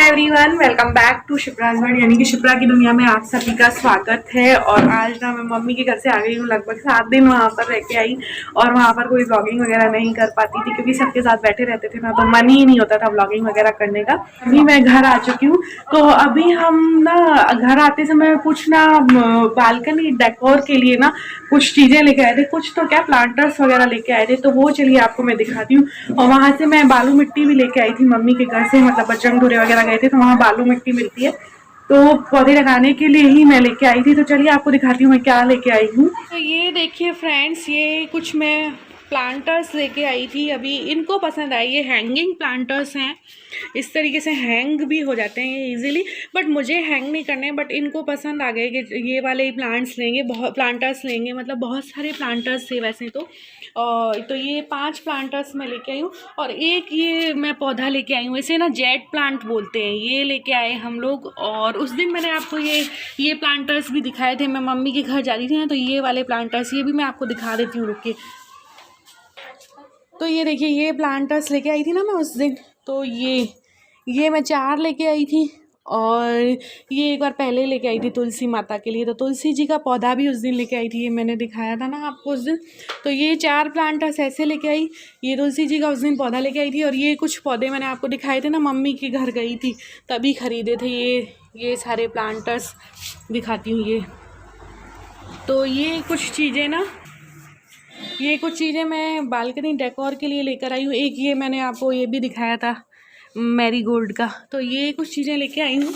Everyone, welcome back to Shipra's world यानी कि शिप्रा की दुनिया में आप सभी का स्वागत है। और आज ना मैं मम्मी के घर से आ गई हूँ। लगभग 7 दिन वहाँ पर रह के आई और वहाँ पर कोई व्लॉगिंग वगैरह नहीं कर पाती थी क्योंकि सबके साथ बैठे रहते थे ना, तो मन ही नहीं होता था व्लॉगिंग वगैरह करने का। अभी मैं घर आ चुकी हूँ। तो अभी हम ना घर आते समय कुछ ना बालकनी डेकोर के लिए ना कुछ चीज़ें लेके आए थे, कुछ तो क्या प्लांटर्स वगैरह लेके आए थे। तो वो चलिए आपको मैं दिखाती हूँ। और वहाँ से मैं बालू मिट्टी भी लेके आई थी मम्मी के घर से, मतलब बजरंग धुरे वगैरह गए थे तो वहाँ बालू मिट्टी मिलती है, तो पौधे लगाने के लिए ही मैं लेके आई थी। तो चलिए आपको दिखाती हूँ मैं क्या लेके आई हूँ। तो ये देखिए फ्रेंड्स, ये कुछ मैं प्लांटर्स लेके आई थी। अभी इनको पसंद आई, ये हैंगिंग प्लांटर्स हैं। इस तरीके से हैंग भी हो जाते हैं ये इजीली, बट मुझे हैंग नहीं करने, बट इनको पसंद आ गए कि ये वाले प्लांट्स लेंगे, बहुत प्लांटर्स लेंगे, मतलब बहुत सारे प्लांटर्स थे वैसे तो ये 5 प्लांटर्स मैं लेके आई हूँ। और एक ये मैं पौधा लेके आई हूँ, इसे ना जेट प्लांट बोलते हैं, ये लेके आए हम लोग। और उस दिन मैंने आपको ये प्लांटर्स भी दिखाए थे, मैं मम्मी के घर जा रही थी ना, तो ये वाले प्लांटर्स ये भी मैं आपको दिखा देती हूँ, रुक के। तो ये देखिए, ये प्लांटर्स लेके आई थी ना मैं उस दिन, तो ये मैं 4 लेके आई थी। और ये एक बार पहले लेके आई थी तुलसी माता के लिए, तो तुलसी जी का पौधा भी उस दिन लेके आई थी, ये मैंने दिखाया था ना आपको उस दिन। तो ये 4 प्लांटर्स ऐसे लेके आई, ये तुलसी जी का उस दिन पौधा लेके आई थी। और ये कुछ पौधे मैंने आपको दिखाए थे ना, मम्मी के घर गई थी तभी ख़रीदे थे ये सारे प्लांटर्स दिखाती हूँ। तो ये कुछ चीज़ें मैं बालकनी डेकोर के लिए लेकर आई हूँ। एक ये मैंने आपको ये भी दिखाया था मैरीगोल्ड का, तो ये कुछ चीज़ें लेके आई हूँ।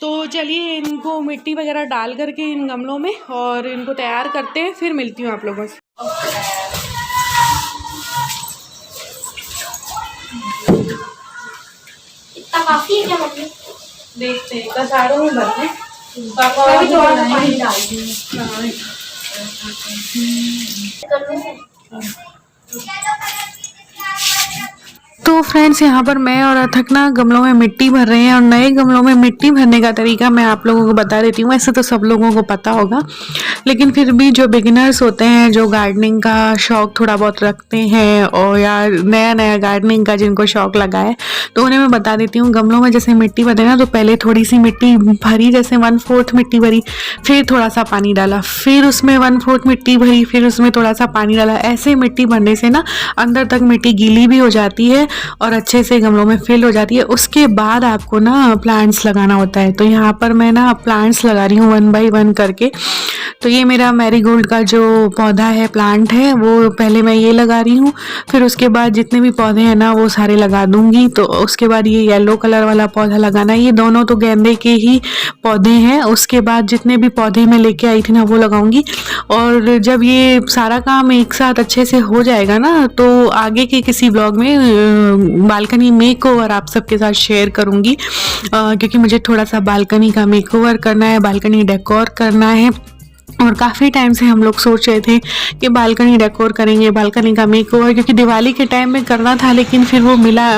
तो चलिए इनको मिट्टी वगैरह डाल करके इन गमलों में और इनको तैयार करते हैं, फिर मिलती हूँ आप लोगों से। इतना काफी है क्या मम्मी? देखते हैं, कसारों में भरते पानी डाल तो फ्रेंड्स, यहाँ पर मैं और अथक ना गमलों में मिट्टी भर रहे हैं। और नए गमलों में मिट्टी भरने का तरीका मैं आप लोगों को बता देती हूँ। ऐसे तो सब लोगों को पता होगा, लेकिन फिर भी जो बिगिनर्स होते हैं, जो गार्डनिंग का शौक़ थोड़ा बहुत रखते हैं और या नया गार्डनिंग का जिनको शौक़ लगा है, तो उन्हें मैं बता देती हूँ। गमलों में जैसे मिट्टी भरे ना, तो पहले थोड़ी सी मिट्टी भरी, जैसे 1/4 मिट्टी भरी, फिर थोड़ा सा पानी डाला, फिर उसमें 1/4 मिट्टी भरी, फिर उसमें थोड़ा सा पानी डाला। ऐसे मिट्टी भरने से ना अंदर तक मिट्टी गीली भी हो जाती है और अच्छे से गमलों में फिल हो जाती है। उसके बाद आपको ना प्लांट्स लगाना होता है। तो यहाँ पर मैं ना प्लांट्स लगा रही हूँ 1 बाय 1 करके। तो ये मेरा मैरीगोल्ड का जो पौधा है, प्लांट है, वो पहले मैं ये लगा रही हूँ। फिर उसके बाद जितने भी पौधे हैं ना वो सारे लगा दूंगी। तो उसके बाद ये येलो कलर वाला पौधा लगाना है। ये दोनों तो गेंदे के ही पौधे हैं। उसके बाद जितने भी पौधे मैं लेके आई थी ना वो लगाऊंगी। और जब ये सारा काम एक साथ अच्छे से हो जाएगा ना, तो आगे के किसी ब्लॉग में बालकनी मेकओवर आप सबके साथ शेयर करूंगी, क्योंकि मुझे थोड़ा सा बालकनी का मेकओवर करना है, बालकनी डेकोर करना है। और काफ़ी टाइम से हम लोग सोच रहे थे कि बालकनी डेकोर करेंगे, बालकनी का मेकओवर, क्योंकि दिवाली के टाइम में करना था, लेकिन फिर वो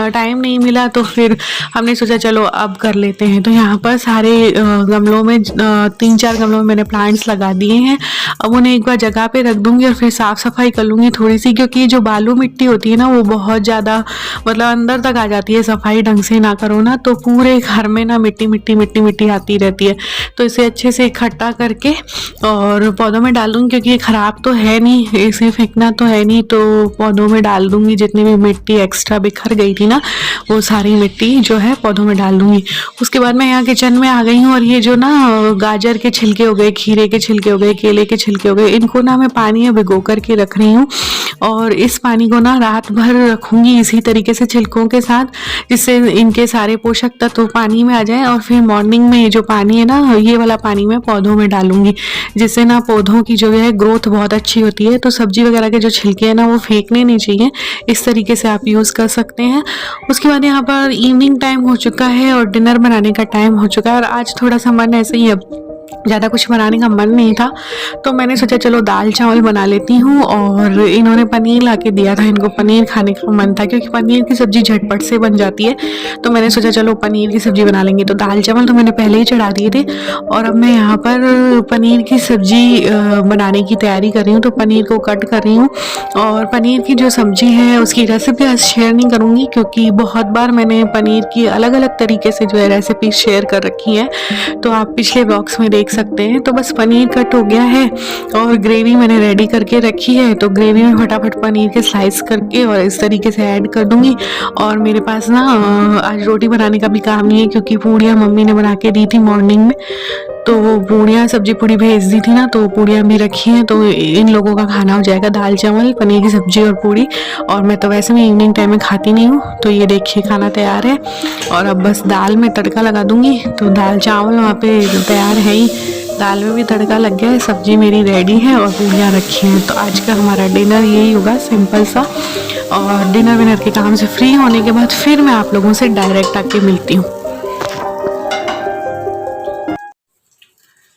टाइम नहीं मिला। तो फिर हमने सोचा चलो अब कर लेते हैं। तो यहाँ पर सारे गमलों में 3-4 गमलों में मैंने प्लांट्स लगा दिए हैं। अब उन्हें एक बार जगह पे रख दूँगी और फिर साफ़ सफाई कर लूँगी थोड़ी सी, क्योंकि जो बालू मिट्टी होती है ना वो बहुत ज़्यादा मतलब अंदर तक आ जाती है। सफाई ढंग से ना करो ना तो पूरे घर में ना मिट्टी आती रहती है। तो इसे अच्छे से इकट्ठा करके और पौधों में डाल दूँगी, क्योंकि ये ख़राब तो है नहीं, इसे फेंकना तो है नहीं, तो पौधों में डाल दूँगी। जितनी भी मिट्टी एक्स्ट्रा बिखर गई थी ना, वो सारी मिट्टी जो है पौधों में डाल दूँगी। उसके बाद मैं यहाँ किचन में आ गई हूँ। और ये जो ना गाजर के छिलके हो गए, खीरे के छिलके हो गए, केले के छिलके हो गए, इनको ना मैं पानी में भिगो करके रख रही हूँ। और इस पानी को ना रात भर रखूँगी इसी तरीके से छिलकों के साथ, जिससे इनके सारे पोषक तत्व पानी में आ जाएँ। और फिर मॉर्निंग में ये जो पानी है ना, ये वाला पानी मैं पौधों में डालूँगी, जिससे ना पौधों की जो है ग्रोथ बहुत अच्छी होती है। तो सब्जी वगैरह के जो छिलके हैं ना वो फेंकने नहीं चाहिए। इस तरीके से आप यूज़ कर सकते हैं। उसके बाद यहाँ पर इवनिंग टाइम हो चुका है और डिनर बनाने का टाइम हो चुका है। और आज थोड़ा सा मन ऐसे ही है ज़्यादा कुछ बनाने का मन नहीं था, तो मैंने सोचा चलो दाल चावल बना लेती हूँ। और इन्होंने पनीर ला के दिया था, इनको पनीर खाने का मन था क्योंकि पनीर की सब्ज़ी झटपट से बन जाती है। तो मैंने सोचा चलो पनीर की सब्ज़ी बना लेंगे। तो दाल चावल तो मैंने पहले ही चढ़ा दिए थे और अब मैं यहाँ पर पनीर की सब्ज़ी बनाने की तैयारी कर रही हूँ। तो पनीर को कट कर रही हूँ और पनीर की जो सब्ज़ी है उसकी रेसिपी आज शेयर नहीं करूँगी क्योंकि बहुत बार मैंने पनीर की अलग अलग तरीके से जो है रेसिपी शेयर कर रखी है, तो आप पिछले बॉक्स में देख सकते हैं। तो बस पनीर कट हो गया है और ग्रेवी मैंने रेडी करके रखी है, तो ग्रेवी में फटाफट पनीर के स्लाइस करके और इस तरीके से ऐड कर दूंगी। और मेरे पास ना आज रोटी बनाने का भी काम नहीं है क्योंकि पूड़ियाँ मम्मी ने बना के दी थी मॉर्निंग में, तो वो पूड़ियाँ सब्जी पूड़ी भेज दी थी ना, तो पूड़ियाँ भी रखी हैं। तो इन लोगों का खाना हो जाएगा दाल चावल पनीर की सब्जी और पूड़ी। और मैं तो वैसे भी इवनिंग टाइम में खाती नहीं हूँ। तो ये देखिए खाना तैयार है और अब बस दाल में तड़का लगा दूंगी। तो दाल चावल वहाँ पे तैयार है ही, दाल में भी तड़का लग गया है, सब्जी मेरी रेडी है और पूड़ियाँ रखी हैं। तो आज का हमारा डिनर यही होगा, सिंपल सा। और डिनर विनर के काम से फ्री होने के बाद फिर मैं आप लोगों से डायरेक्ट आके मिलती हूँ।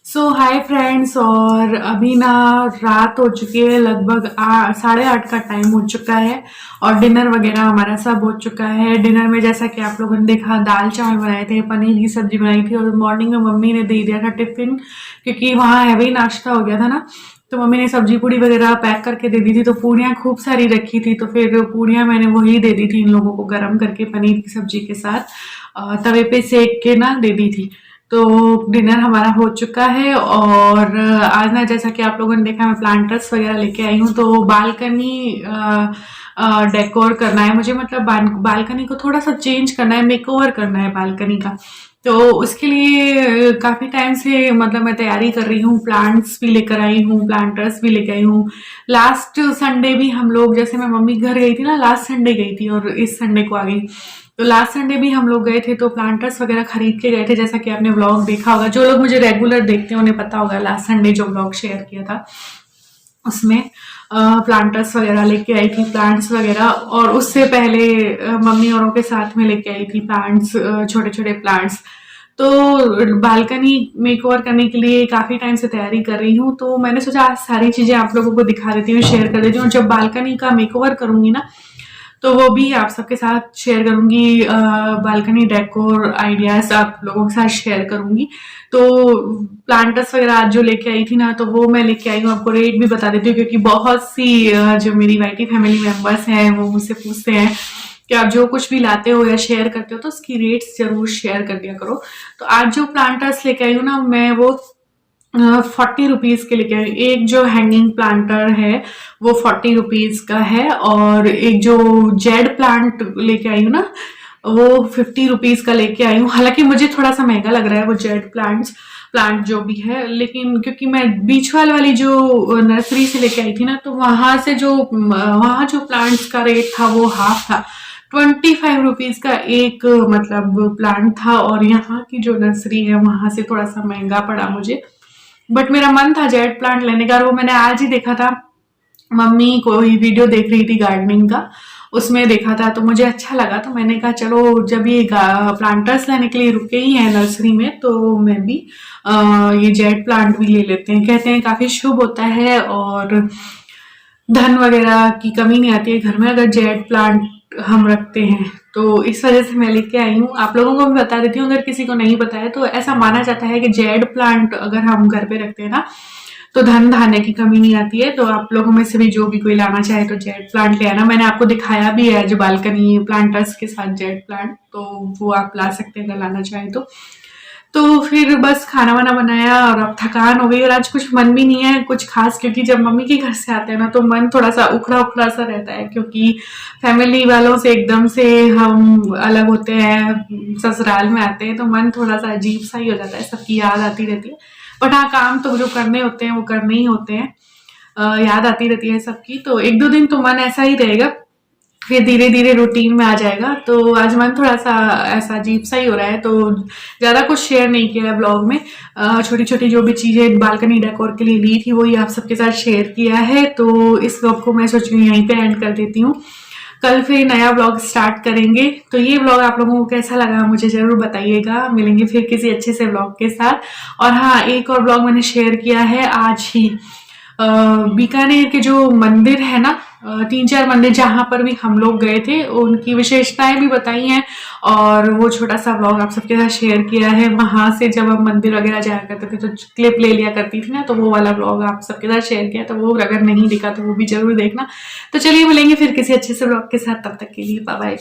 सो हाय फ्रेंड्स, और अभी ना रात हो चुकी है, लगभग 8:30 का टाइम हो चुका है और डिनर वगैरह हमारा सब हो चुका है। डिनर में जैसा कि आप लोगों ने देखा, दाल चावल बनाए थे, पनीर की सब्जी बनाई थी और मॉर्निंग में मम्मी ने दे दिया था टिफिन क्योंकि वहाँ हैवी नाश्ता हो गया था ना, तो मम्मी ने सब्जी पूड़ी वगैरह पैक करके दे दी थी। तो पूड़ियाँ खूब सारी रखी थी, तो फिर पूड़ियाँ मैंने वही दे दी थी इन लोगों को गर्म करके पनीर की सब्जी के साथ, तवे पे सेक के ना दे दी थी। तो डिनर हमारा हो चुका है और आज ना जैसा कि आप लोगों ने देखा मैं प्लांटर्स वगैरह लेके आई हूँ। तो बालकनी डेकोर करना है मुझे, मतलब बालकनी को थोड़ा सा चेंज करना है, मेकओवर करना है बालकनी का। तो उसके लिए काफ़ी टाइम से मतलब मैं तैयारी कर रही हूँ, प्लांट्स भी लेकर आई हूँ, प्लांटर्स भी लेकर आई हूँ। लास्ट संडे भी हम लोग, जैसे मैं मम्मी घर गई थी ना, लास्ट संडे गई थी और इस संडे को आ गई, तो लास्ट संडे भी हम लोग गए थे तो प्लांटर्स वगैरह खरीद के गए थे। जैसा कि आपने व्लॉग देखा होगा, जो लोग मुझे रेगुलर देखते हैं उन्हें पता होगा, लास्ट संडे जो व्लॉग शेयर किया था उसमें प्लांटर्स वगैरह लेके आई थी, प्लांट्स वगैरह। और उससे पहले मम्मी औरों के साथ में लेके आई थी प्लांट्स, छोटे छोटे प्लांट्स। तो बालकनी मेकओवर करने के लिए काफ़ी टाइम से तैयारी कर रही हूँ, तो मैंने सोचा आज सारी चीज़ें आप लोगों को दिखा देती हूँ, शेयर कर देती हूँ। जब बालकनी का मेकओवर करूँगी ना, तो वो भी आप सबके साथ शेयर करूंगी, बालकनी डेकोर आइडियाज आप लोगों के साथ शेयर करूंगी। तो प्लांटर्स वगैरह आज जो लेके आई थी ना, तो वो मैं लेके आई हूँ, आपको रेट भी बता देती हूँ क्योंकि बहुत सी जो मेरी वाईटी फैमिली मेंबर्स हैं वो मुझसे पूछते हैं कि आप जो कुछ भी लाते हो या शेयर करते हो तो उसकी रेट्स जरूर शेयर कर दिया करो। तो आज जो प्लांटर्स लेके आई हूँ ना मैं, वो 40 रुपीज़ के लेके आई। एक जो हैंगिंग प्लांटर है वो 40 रुपीज़ का है और एक जो जेड प्लांट लेके आई हूँ ना वो 50 रुपीज़ का लेके आई हूँ। हालांकि मुझे थोड़ा सा महंगा लग रहा है वो जेड प्लांट जो भी है, लेकिन क्योंकि मैं बीचवाल वाली जो नर्सरी से लेके आई थी ना, तो वहाँ जो प्लांट्स का रेट था वो हाफ था, 25 रुपीज़ का एक मतलब प्लांट था। और यहाँ की जो नर्सरी है वहाँ से थोड़ा सा महंगा पड़ा मुझे, बट मेरा मन था जेड प्लांट लेने का। और वो मैंने आज ही देखा था, मम्मी कोई वीडियो देख रही थी गार्डनिंग का, उसमें देखा था तो मुझे अच्छा लगा। तो मैंने कहा चलो जब ये प्लांटर्स लेने के लिए रुके ही हैं नर्सरी में, तो मैं भी ये जेड प्लांट भी ले लेते हैं। कहते हैं काफ़ी शुभ होता है और धन वगैरह की कमी नहीं आती है घर में अगर जेड प्लांट हम रखते हैं। तो इस वजह से मैं लेके आई हूँ, आप लोगों को भी बता देती हूँ अगर किसी को नहीं पता है। तो ऐसा माना जाता है कि जेड प्लांट अगर हम घर पे रखते हैं ना, तो धन धान्य की कमी नहीं आती है। तो आप लोगों में से भी जो भी कोई लाना चाहे तो जेड प्लांट ले आना। मैंने आपको दिखाया भी है जो बालकनी प्लांटर्स के साथ जेड प्लांट, तो वो आप ला सकते हैं अगर लाना चाहें तो फिर बस खाना वाना बनाया और अब थकान हो गई और आज कुछ मन भी नहीं है कुछ खास, क्योंकि जब मम्मी के घर से आते हैं ना तो मन थोड़ा सा उखड़ा उखड़ा सा रहता है, क्योंकि फैमिली वालों से एकदम से हम अलग होते हैं, ससुराल में आते हैं तो मन थोड़ा सा अजीब सा ही हो जाता है, सबकी याद आती रहती है। बट हाँ, काम तो जो करने होते हैं वो करने ही होते हैं, याद आती रहती है सबकी। तो 1-2 दिन तो मन ऐसा ही रहेगा, फिर धीरे धीरे रूटीन में आ जाएगा। तो आज मन थोड़ा सा ऐसा अजीब सा ही हो रहा है, तो ज़्यादा कुछ शेयर नहीं किया है ब्लॉग में। छोटी छोटी जो भी चीज़ें बालकनी डेकोर के लिए ली थी वही आप सबके साथ शेयर किया है। तो इस ब्लॉग को मैं सोच रही हूँ यहीं पे एंड कर देती हूँ। कल फिर नया ब्लॉग स्टार्ट करेंगे। तो ये ब्लॉग आप लोगों को कैसा लगा मुझे जरूर बताइएगा। मिलेंगे फिर किसी अच्छे से ब्लॉग के साथ। और हाँ, एक और ब्लॉग मैंने शेयर किया है आज ही। बीकानेर के जो मंदिर है ना, 3-4 मंदिर जहाँ पर भी हम लोग गए थे, उनकी विशेषताएं भी बताई हैं और वो छोटा सा ब्लॉग आप सबके साथ शेयर किया है। वहां से जब हम मंदिर वगैरह जाया करते थे तो क्लिप ले लिया करती थी ना, तो वो वाला ब्लॉग आप सबके साथ शेयर किया। तो वो अगर नहीं दिखा तो वो भी जरूर देखना। तो चलिए मिलेंगे फिर किसी अच्छे से ब्लॉग के साथ, तब तक के लिए बाय बाय।